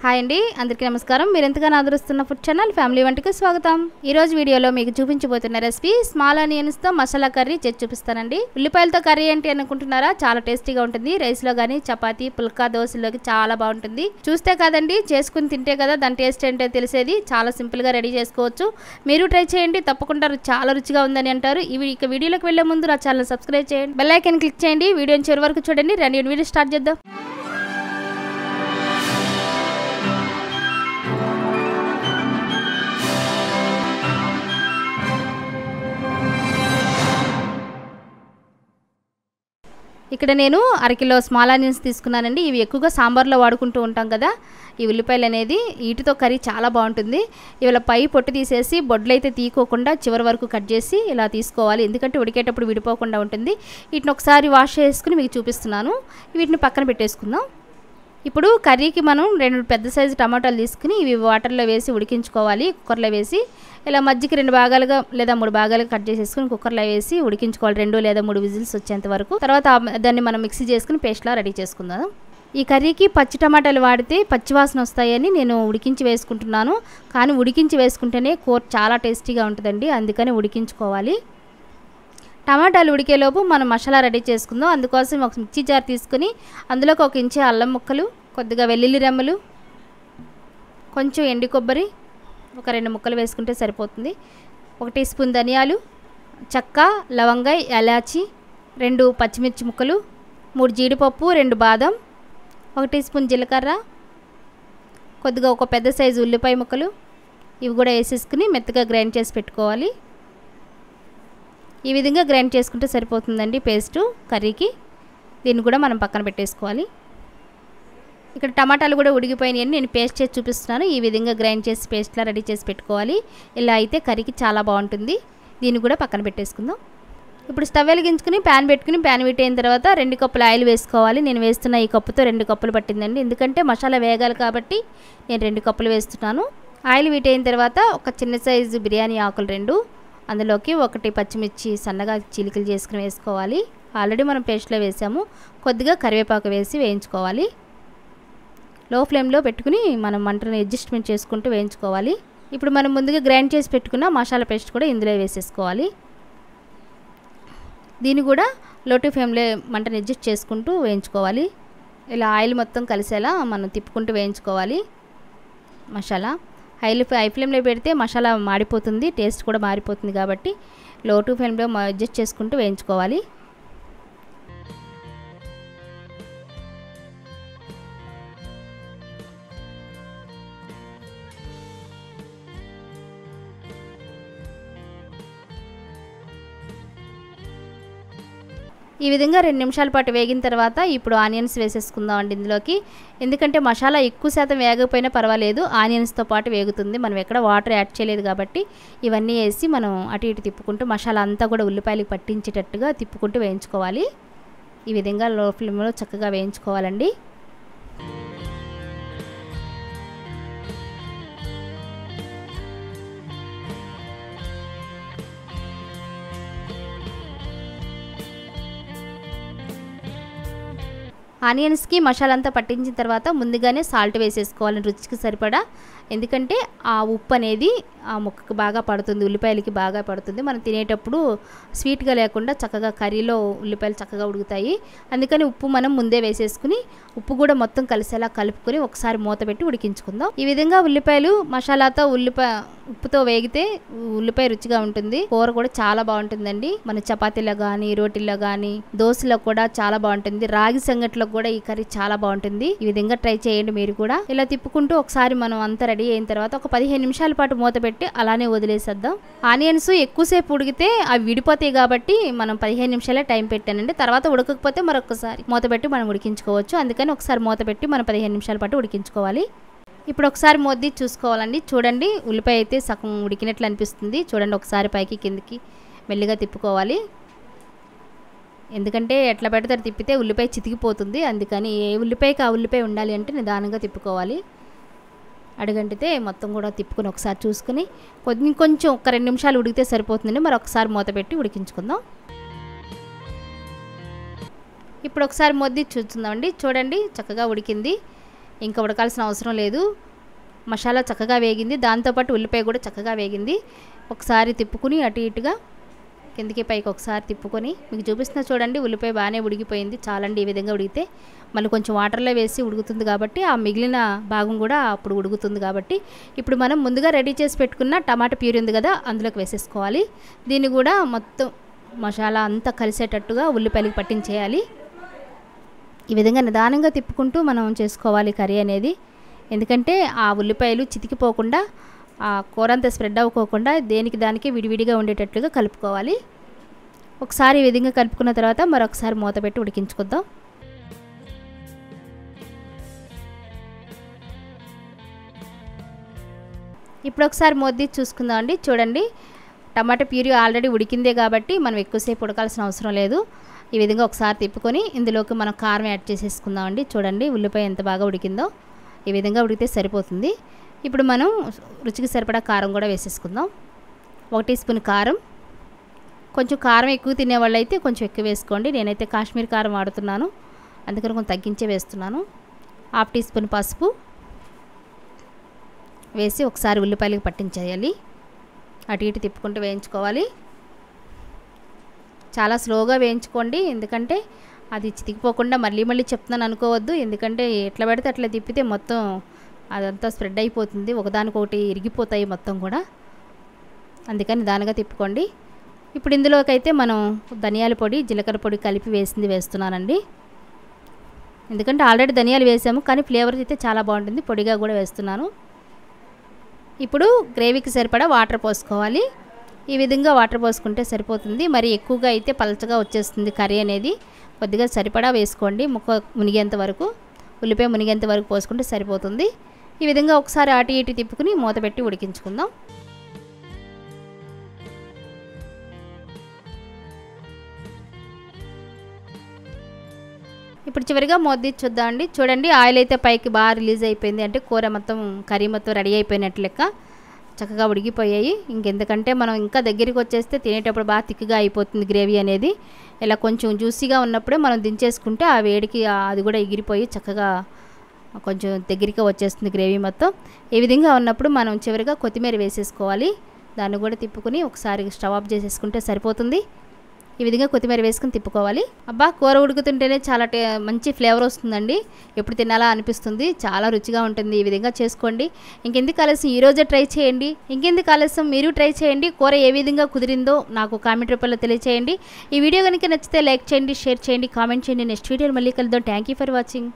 Hi అండి, అందరికీ నమస్కారం. మీరు ఎంతగానో ఆదరిస్తున్న ఫుడ్ ఛానల్ ఫ్యామిలీ వంటకి స్వాగతం. ఈ రోజు వీడియోలో మీకు చూపించబోతున్న రెసిపీ స్మాల్ ఆనియన్స్ తో మసాలా కర్రీ చేసి చూపిస్తానండి. ఉల్లిపాయలతో కర్రీ ఏంటి అనుకుంటున్నారా? చాలా టేస్టీగా ఉంటుంది. రైస్ లో గానీ, చపాతీ, పుల్కా, దోశలోకి చాలా బాగుంటుంది. చూస్తే కాదండి, చేసుకుని తింటే కదా దాని టేస్ట్ ఏంటో తెలిసేది. చాలా సింపుల్ గా రెడీ చేసుకోవచ్చు. మీరు ట్రై చేయండి, తప్పకుండా చాలా రుచిగా ఉందని అంటారు. ఇక వీడియోలోకి వెళ్లే ముందు నా ఛానల్ సబ్స్క్రైబ్ చేయండి, బెల్ ఐకాన్ క్లిక్ చేయండి. వీడియోని చివరి వరకు చూడండి. రండి వీడియో స్టార్ట్ చేద్దాం. ఇక్కడ నేను అరకిలో స్మాల్ ఆనియన్స్ తీసుకున్నానండి. ఇవి ఎక్కువగా సాంబార్లో వాడుకుంటూ ఉంటాం కదా. ఈ ఉల్లిపాయలు అనేది వీటితో కర్రీ చాలా బాగుంటుంది. ఇవాళ పై పొట్టు తీసేసి బొడ్లు అయితే తీసుకోకుండా చివరి వరకు కట్ చేసి ఇలా తీసుకోవాలి. ఎందుకంటే ఉడికేటప్పుడు విడిపోకుండా ఉంటుంది. వీటిని ఒకసారి వాష్ చేసుకుని మీకు చూపిస్తున్నాను. వీటిని పక్కన పెట్టేసుకుందాం. ఇప్పుడు కర్రీకి మనం 2 పెద్ద సైజు టమాటాలు తీసుకుని ఇవి వాటర్లో వేసి ఉడికించుకోవాలి. కుక్కర్లో వేసి ఇలా మధ్యకి 2 భాగాలుగా లేదా 3 భాగాలుగా కట్ చేసేసుకుని కుక్కర్లో వేసి ఉడికించుకోవాలి. 2 లేదా 3 విజిల్స్ వచ్చేంత వరకు. తర్వాత దాన్ని మనం మిక్సీ చేసుకుని పేస్ట్లా రెడీ చేసుకుందాం. ఈ కర్రీకి పచ్చి టమాటాలు వాడితే పచ్చివాసన వస్తాయని నేను ఉడికించి వేసుకుంటున్నాను. కానీ ఉడికించి వేసుకుంటేనే కూర చాలా టేస్టీగా ఉంటుందండి. అందుకని ఉడికించుకోవాలి. టమాటాలు ఉడికేలోపు మనం మసాలా రెడీ చేసుకుందాం. అందుకోసం ఒక మిక్సీ జార్ తీసుకుని అందులోకి 1 ఇంచు అల్లం ముక్కలు, కొద్దిగా వెల్లుల్లి రెమ్మలు, కొంచెం ఎండు కొబ్బరి ఒక 2 ముక్కలు వేసుకుంటే సరిపోతుంది. 1 టీ స్పూన్ ధనియాలు, చెక్క, లవంగ, యాలాచి, 2 పచ్చిమిర్చి ముక్కలు, 3 జీడిపప్పు, 2 బాదం, 1 టీ స్పూన్ జీలకర్ర, కొద్దిగా ఒక పెద్ద సైజు ఉల్లిపాయ ముక్కలు ఇవి కూడా వేసేసుకుని మెత్తగా గ్రైండ్ చేసి పెట్టుకోవాలి. ఈ విధంగా గ్రైండ్ చేసుకుంటే సరిపోతుందండి పేస్టు కర్రీకి. దీన్ని కూడా మనం పక్కన పెట్టేసుకోవాలి. ఇక్కడ టమాటాలు కూడా ఉడికిపోయినాయని నేను పేస్ట్ చేసి చూపిస్తున్నాను. ఈ విధంగా గ్రైండ్ చేసి పేస్ట్లా రెడీ చేసి పెట్టుకోవాలి. ఇలా అయితే కర్రీకి చాలా బాగుంటుంది. దీన్ని కూడా పక్కన పెట్టేసుకుందాం. ఇప్పుడు స్టవ్ వెలిగించుకుని ప్యాన్ పెట్టుకుని ప్యాన్ హీట్ అయిన తర్వాత 2 కప్పులు ఆయిల్ వేసుకోవాలి. నేను వేస్తున్న ఈ కప్పుతో 2 కప్పులు పట్టిందండి. ఎందుకంటే మసాలా వేగాలి కాబట్టి నేను 2 కప్పులు వేస్తున్నాను. ఆయిల్ హీట్ అయిన తర్వాత ఒక చిన్న సైజు బిర్యానీ ఆకులు 2, అందులోకి 1 పచ్చిమిర్చి సన్నగా చీలికలు చేసుకుని వేసుకోవాలి. ఆల్రెడీ మనం పేస్ట్లో వేసాము. కొద్దిగా కరివేపాకు వేసి వేయించుకోవాలి. లో ఫ్లేమ్లో పెట్టుకుని మనం మంటను అడ్జస్ట్మెంట్ చేసుకుంటూ వేయించుకోవాలి. ఇప్పుడు మనం ముందుగా గ్రైండ్ చేసి పెట్టుకున్న మసాలా పేస్ట్ కూడా ఇందులో వేసేసుకోవాలి. దీన్ని కూడా లో టు ఫ్లేమ్లో మంటను అడ్జస్ట్ చేసుకుంటూ వేయించుకోవాలి. ఇలా ఆయిల్ మొత్తం కలిసేలా మనం తిప్పుకుంటూ వేయించుకోవాలి. మసాలా హై ఫ్లేమ్లో పెడితే మసాలా మాడిపోతుంది, టేస్ట్ కూడా మారిపోతుంది. కాబట్టి లో టు ఫ్లేమ్లో అడ్జస్ట్ చేసుకుంటూ వేయించుకోవాలి. ఈ విధంగా 2 నిమిషాల పాటు వేగిన తర్వాత ఇప్పుడు ఆనియన్స్ వేసేసుకుందాం అండి ఇందులోకి. ఎందుకంటే మసాలా ఎక్కువ శాతం వేగకపోయినా పర్వాలేదు, ఆనియన్స్తో పాటు వేగుతుంది. మనం ఎక్కడ వాటర్ యాడ్ చేయలేదు కాబట్టి ఇవన్నీ వేసి మనం అటు ఇటు తిప్పుకుంటూ మసాలా అంతా కూడా ఉల్లిపాయలకు పట్టించేటట్టుగా తిప్పుకుంటూ వేయించుకోవాలి. ఈ విధంగా లో ఫ్లేమ్లో చక్కగా వేయించుకోవాలండి. ఆనియన్స్కి మసాలా అంతా పట్టించిన తర్వాత ముందుగానే సాల్ట్ వేసేసుకోవాలి రుచికి సరిపడా. ఎందుకంటే ఆ ఉప్పు అనేది ఆ ముక్కకు బాగా పడుతుంది, ఉల్లిపాయలకి బాగా పడుతుంది. మనం తినేటప్పుడు స్వీట్గా లేకుండా చక్కగా కర్రీలో ఉల్లిపాయలు చక్కగా ఉడుకుతాయి. అందుకని ఉప్పు మనం ముందే వేసేసుకుని ఉప్పు కూడా మొత్తం కలిసేలా కలుపుకొని ఒకసారి మూత పెట్టి ఉడికించుకుందాం. ఈ విధంగా ఉల్లిపాయలు మసాలాతో ఉప్పుతో వేగితే ఉల్లిపాయ రుచిగా ఉంటుంది. కూర కూడా చాలా బాగుంటుందండి. మన చపాతీలో కానీ, రోటీల్లో కానీ, దోశలో కూడా చాలా బాగుంటుంది. రాగి సంగట్లో కూడా ఈ కర్రీ చాలా బాగుంటుంది. ఈ విధంగా ట్రై చేయండి మీరు కూడా. ఇలా తిప్పుకుంటూ ఒకసారి మనం అంతా రెడీ అయిన తర్వాత ఒక 15 నిమిషాల పాటు మూత పెట్టి అలానే వదిలేసేద్దాం. ఆనియన్స్ ఎక్కువసేపు ఉడికితే అవి విడిపోతాయి కాబట్టి మనం 15 నిమిషాలే టైం పెట్టానండి. తర్వాత ఉడకకపోతే మరొకసారి మూత పెట్టి మనం ఉడికించుకోవచ్చు. అందుకని ఒకసారి మూత పెట్టి మనం 15 నిమిషాల పాటు ఉడికించుకోవాలి. ఇప్పుడు ఒకసారి మూత చూసుకోవాలండి. చూడండి, ఉల్లిపాయ అయితే సగం ఉడికినట్లు అనిపిస్తుంది. చూడండి, ఒకసారి పైకి కిందికి మెల్లిగా తిప్పుకోవాలి. ఎందుకంటే ఎట్లా పెడితే తిప్పితే ఉల్లిపాయ చితికిపోతుంది. అందుకని ఏ ఉల్లిపాయకి ఆ ఉల్లిపాయ ఉండాలి అంటే నిదానంగా తిప్పుకోవాలి. అడుగంటితే మొత్తం కూడా తిప్పుకొని ఒకసారి చూసుకుని కొంచెం ఒక 2 నిమిషాలు ఉడికితే సరిపోతుందండి. మరి ఒకసారి మూత పెట్టి ఉడికించుకుందాం. ఇప్పుడు ఒకసారి మూత చూస్తుందామండి. చూడండి, చక్కగా ఉడికింది. ఇంకా ఉడకాల్సిన అవసరం లేదు. మసాలా చక్కగా వేగింది, దాంతోపాటు ఉల్లిపాయ కూడా చక్కగా వేగింది. ఒకసారి తిప్పుకుని అటు ఇటుగా కిందకి పైకి ఒకసారి తిప్పుకొని మీకు చూపిస్తున్నా చూడండి. ఉల్లిపాయ బాగానే ఉడికిపోయింది. చాలండి, ఈ విధంగా ఉడికితే మళ్ళీ కొంచెం వాటర్లో వేసి ఉడుకుతుంది కాబట్టి ఆ మిగిలిన భాగం కూడా అప్పుడు ఉడుకుతుంది కాబట్టి ఇప్పుడు మనం ముందుగా రెడీ చేసి పెట్టుకున్న టమాటా ప్యూరీ ఉంది కదా, అందులోకి వేసేసుకోవాలి. దీన్ని కూడా మొత్తం మసాలా అంతా కలిసేటట్టుగా ఉల్లిపాయలకి పట్టించేయాలి. ఈ విధంగా నిదానంగా తిప్పుకుంటూ మనం చేసుకోవాలి కర్రీ అనేది. ఎందుకంటే ఆ ఉల్లిపాయలు చితికిపోకుండా, ఆ కూర అంతా స్ప్రెడ్ అవ్వకోకుండా దేనికి దానికి విడివిడిగా ఉండేటట్లుగా కలుపుకోవాలి. ఒకసారి ఈ విధంగా కలుపుకున్న తర్వాత మరొకసారి మూత పెట్టి ఉడికించుకుందాం. ఇప్పుడు ఒకసారి మూత తీసి చూసుకుందాం అండి. చూడండి, టమాటా ప్యూరీ ఆల్రెడీ ఉడికిందే కాబట్టి మనం ఎక్కువసేపు ఉడకాల్సిన అవసరం లేదు. ఈ విధంగా ఒకసారి తిప్పుకొని ఇందులోకి మనం కారం యాడ్ చేసేసుకుందామండి. చూడండి ఉల్లిపాయ ఎంత బాగా ఉడికిందో. ఈ విధంగా ఉడికితే సరిపోతుంది. ఇప్పుడు మనం రుచికి సరిపడా కారం కూడా వేసేసుకుందాం. 1 టీ స్పూన్ కారం. కొంచెం కారం ఎక్కువ తినేవాళ్ళు అయితే కొంచెం ఎక్కువ వేసుకోండి. నేనైతే కాశ్మీర్ కారం వాడుతున్నాను, అందుకని కొంచెం తగ్గించే వేస్తున్నాను. 1/2 టీ స్పూన్ పసుపు వేసి ఒకసారి ఉల్లిపాయలకి పట్టించేయాలి. అటు ఇటు తిప్పుకుంటూ వేయించుకోవాలి. చాలా స్లోగా వేయించుకోండి, ఎందుకంటే అది చితికిపోకుండా మళ్ళీ మళ్ళీ చెప్తున్నాను అనుకోవద్దు. ఎందుకంటే ఎట్లా పెడితే అట్లా తిప్పితే మొత్తం అదంతా స్ప్రెడ్ అయిపోతుంది, ఒకదానికొకటి ఇరిగిపోతాయి మొత్తం కూడా. అందుకని నిదానంగా తిప్పుకోండి. ఇప్పుడు ఇందులోకి అయితే మనం ధనియాల పొడి, జీలకర్ర పొడి కలిపి వేస్తున్నానండి. ఎందుకంటే ఆల్రెడీ ధనియాలు వేసాము, కానీ ఫ్లేవర్ అయితే చాలా బాగుంటుంది. పొడిగా కూడా వేస్తున్నాను. ఇప్పుడు గ్రేవీకి సరిపడా వాటర్ పోసుకోవాలి. ఈ విధంగా వాటర్ పోసుకుంటే సరిపోతుంది. మరి ఎక్కువగా అయితే పలచగా వచ్చేస్తుంది కర్రీ అనేది. కొద్దిగా సరిపడా వేసుకోండి, ముక్క మునిగేంత వరకు, ఉల్లిపాయ మునిగేంత వరకు పోసుకుంటే సరిపోతుంది. ఈ విధంగా ఒకసారి అటు ఇటు తిప్పుకుని మూత పెట్టి ఉడికించుకుందాం. ఇప్పుడు చివరిగా మూత తీసి చూద్దామండి. చూడండి, ఆయిల్ అయితే పైకి బాగా రిలీజ్ అయిపోయింది. అంటే కూర మొత్తం కర్రీ మొత్తం రెడీ అయిపోయినట్లు లెక్క. చక్కగా ఉడికిపోయాయి. ఇంకెందుకంటే మనం ఇంకా దగ్గరికి వచ్చేస్తే తినేటప్పుడు బాగా తిక్కుగా అయిపోతుంది గ్రేవీ అనేది. ఇలా కొంచెం జ్యూసీగా ఉన్నప్పుడే మనం దించేసుకుంటే ఆ వేడికి అది కూడా ఎగిరిపోయి చక్కగా కొంచెం దగ్గరికి వచ్చేస్తుంది గ్రేవీ మొత్తం. ఈ విధంగా ఉన్నప్పుడు మనం చివరిగా కొత్తిమీర వేసేసుకోవాలి. దాన్ని కూడా తిప్పుకుని ఒకసారి స్టవ్ ఆఫ్ చేసేసుకుంటే సరిపోతుంది. ఈ విధంగా కొత్తిమీర వేసుకుని తిప్పుకోవాలి. అబ్బా, కూర ఉడుకుతుంటేనే చాలా మంచి ఫ్లేవర్ వస్తుందండి. ఎప్పుడు తినాలా అనిపిస్తుంది. చాలా రుచిగా ఉంటుంది. ఈ విధంగా చేసుకోండి. ఇంకెందుకు ఆలస్యం, ఈరోజే ట్రై చేయండి. ఇంకెందుకు ఆలస్యం, మీరు ట్రై చేయండి. కూర ఏ విధంగా కుదిరిందో నాకు కామెంట్ రూపంలో తెలియచేయండి. ఈ వీడియో కనుక నచ్చితే లైక్ చేయండి, షేర్ చేయండి, కామెంట్ చేయండి. నెక్స్ట్ వీడియోలో మళ్ళీ కలుద్దాం. Thank you for watching.